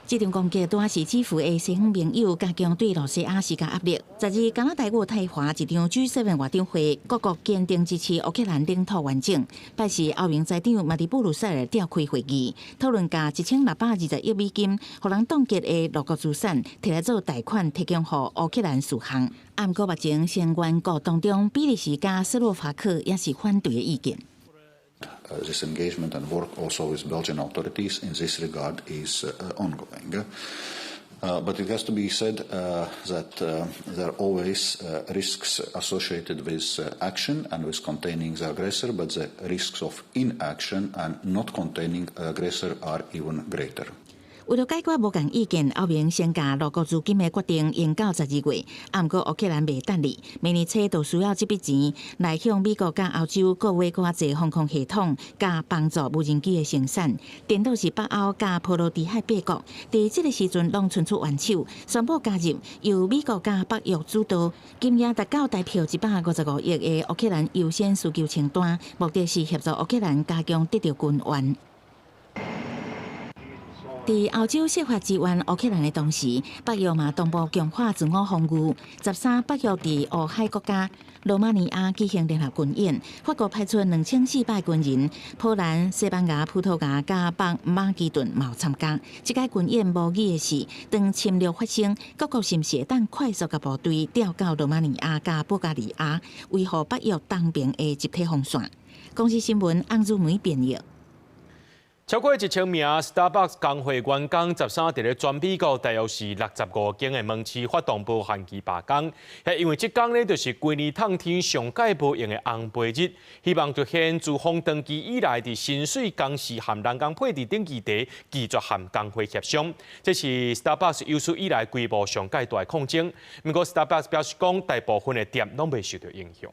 这场攻击拄是基辅的西方盟友加强对罗西亚施加压力。12日，加拿大国泰华一场 G7 外长会，各国坚定支持乌克兰领土完整。拜时，欧盟财长马蒂布鲁塞尔召开会议，讨论加1620亿美金，互人冻结的陆国资产，摕来做贷款提供予乌克兰事项。暗过目前成员国当中，比利时加斯洛伐克也是反对的意见。This engagement and work also with Belgian authorities in this regard is ongoing. But it has to be said that there are always risks associated with action and with containing the aggressor, but the risks of inaction and not containing aggressor are even greater. 为了解决无共意见，欧盟先甲陆国资金的决定延到12月，不过乌克兰未等你，明年初就需要这笔钱来向美国甲欧洲购买更侪防空系统，加帮助无人机的生产。颠倒是北欧甲波罗的海8国，伫这个时阵拢伸出援手，宣布加入由美国甲北约主导，金额达到代表155亿的乌克兰优先需求清单，目的是协助乌克兰加强得到军援。伫欧洲设法支援乌克兰的同时，北约嘛同步强化自我防御。13北约伫俄亥国家罗马尼亚举行联合军演，法国派出2400军人，波兰、西班牙、葡萄牙加北马其顿嘛有参加。这届军演无意的是，当侵略发生，各国是毋是会当快速甲部队调到罗马尼亚加保加利亚，维护北约东边的集体防线？公司新闻洪如梅编译。超过1000名 Starbucks 工会员工13伫咧全美国大约是65间的门市发动无限期罢工，也因为这天呢，就是规年冬天上届无用的红白日，希望凸显自封登记以来伫薪水、工时和人工配置等议题拒绝和工会协商。这是 Starbucks 有史以来规模上届大抗争。不过 Starbucks 表示讲，大部分的店拢未受到影响。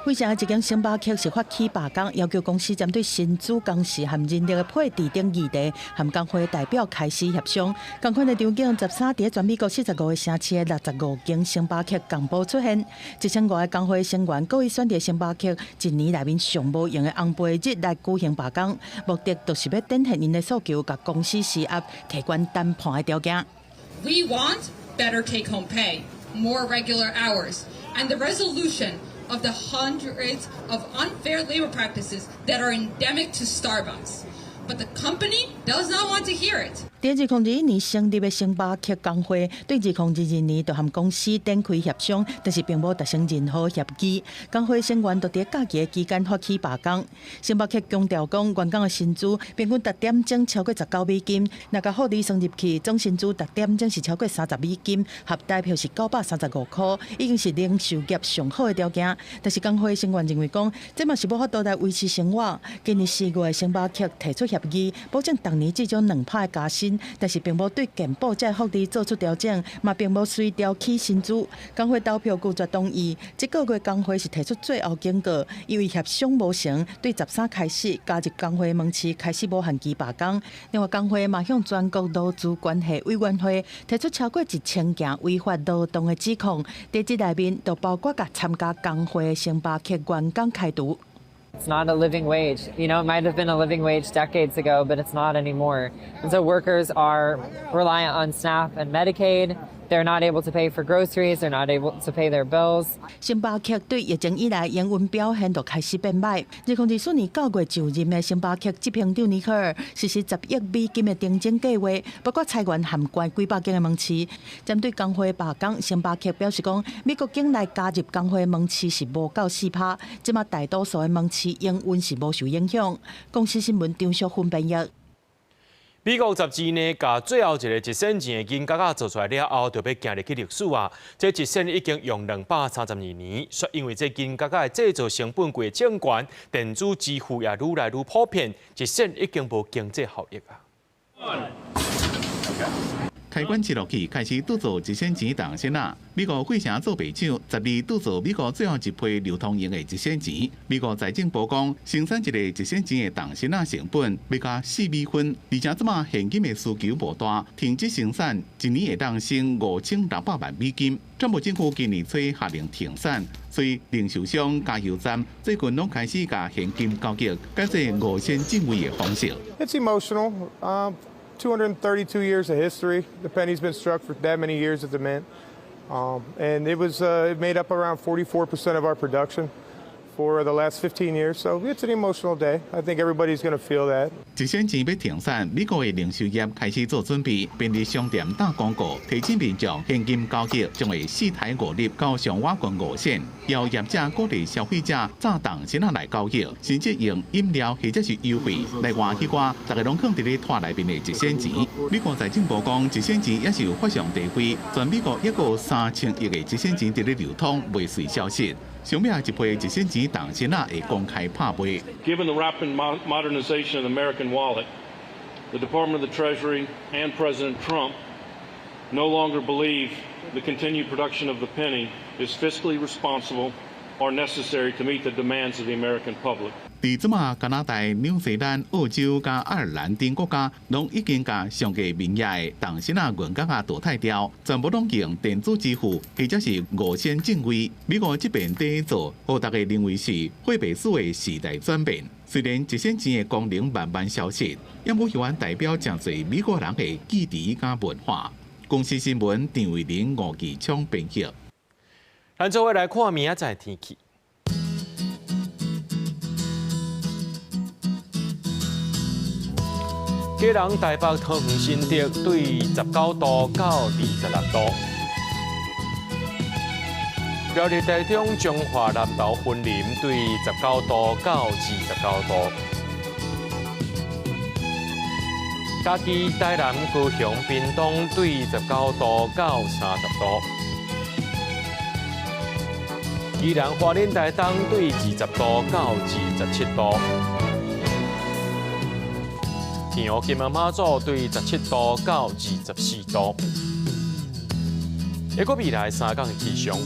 为啥一间星巴克是发起罢工，要求公司针对薪资、工时和人力的配置等议题，和工会代表开始协商。同款的场景13伫全美国45个城市的65间星巴克同步出现。1000多个工会成员各以选择星巴克一年内面上无用的红白日来举行罢工，目的就是要展现因的诉求，甲公司施压，提悬谈判的条件。We want better take-home pay, more regular hours, and the resolution of the hundreds of unfair labor practices that are endemic to Starbucks. But the company does not want to hear it. 在2021年成立的星巴克工会，对2022年就和公司展开协商，但是并无达成任何协议。工会成员都在假期期间发起罢工。星巴克强调讲，员工的薪资平均达点钟超过19美金，若甲福利算入去，总薪资达点钟是超过30美金，合代票是935块，已经是零售业上好的条件。但是工会成员认为讲，这嘛是无法度来维持生活。今年4月，星巴克提出协议，保证当年这种2%的加薪。但是并无对健保这福利做出调整，嘛并无随调起薪资。工会投票拒绝同意。这个月工会是提出最后警告，因为协商无成，对13开始加入工会门市开始无限期罢工。另外，工会嘛向全国劳资关系委员会提出超过1000件违法劳动的指控，在这内面就包括甲参加工会的星巴克员工开除。It's not a living wage. You know, it might have been a living wage decades ago, but it's not anymore. And so workers are reliant on SNAP and Medicaid. they're not able to pay for groceries, they're not able to pay their bills. 星巴克对疫情以来营运表现就开始变歹。2024年9月就任的星巴克执行长尼克尔实施10亿美金的定增计划，包括裁员涵盖几百间的门市。针对工会罢工，星巴克表示讲，美国境内加入工会的门市是无到4%，即马大多数的门市营运是无受影响。公司新闻张淑芬编译。美国杂志呢，把最后一个一仙钱的金额做出来了后，就要行入去历史啊！这一仙已经用232年，说因为这金额的制造成本贵、整悬，电子支付也愈来愈普遍，一仙已经无经济效益啊。开关一落去，开始制造1仙钱当先啦。美国费城做备厂，12制造美国最后一批流通用的1仙钱。美国财政部讲，生产一个1仙钱的当先啦成本要加4美分，而且即马现金的需求无大，停止生产，一年会当省5600万美金。政府政府今年初下令停产，所以零售商、加油站最近拢开始加现金交易，改做5仙进位的方式。It's emotional. 232 years of history. The penny's been struck for that many years at the mint, and it made up around 44% of our production for the last 15 years. So it's an emotional day. I think everybody's going to feel that. 1仙钱要停产，美国的零售业开始做准备，便利商店打广告，提醒民众现金交易将会4台5粒到上瓦近5仙，要业者鼓励消费者早当先来交易，甚至用饮料或者是优惠来换迄个大家拢放伫咧拖内面的1仙钱。美国财政部讲，1仙钱也是有法上地位，全美国约有3000亿的1仙钱伫咧流通，未随消息。上面一批1仙钱当先啦会公开拍卖。Given the rapid modernization of the American wallet, the Department of the Treasury and President Trump no longer believe the continued production of the penny is fiscally responsible or necessary to meet the demands of the American public. 即马加拿大、纽西兰、澳洲加爱尔兰等国家，拢已经将上个名业的当先啊原价淘汰掉，全部拢用电子支付或者是5仙正位。美国这边第一做，互大家认为是货币史的时代转变。虽然1仙钱的功能慢慢消失，也无有代表真侪美国人的记忆加文化。公司新闻张伟玲、吴继昌编辑。咱做伙来看明仔载天气。基隆、台北、桃园、新竹对19度到26度；苗栗、台中、彰化、南投、云林对19度到29度；嘉义、台南、高雄、屏东对19度到30度；宜兰、花莲、台东对20度到27度。天后金门马祖对17度到24度。一个未来3天的气象。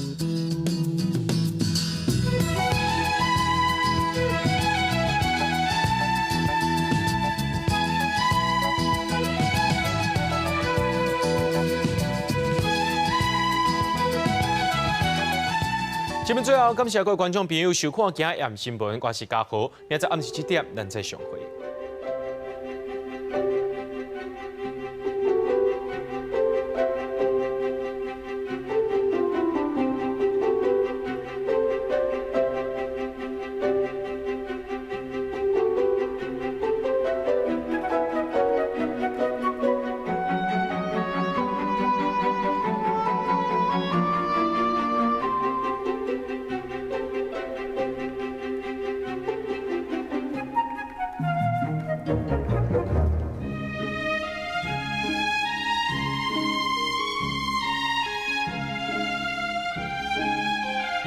节目最后，感谢各位观众朋友收看今日新闻，我是嘉豪。明仔暗时7点，咱再相会。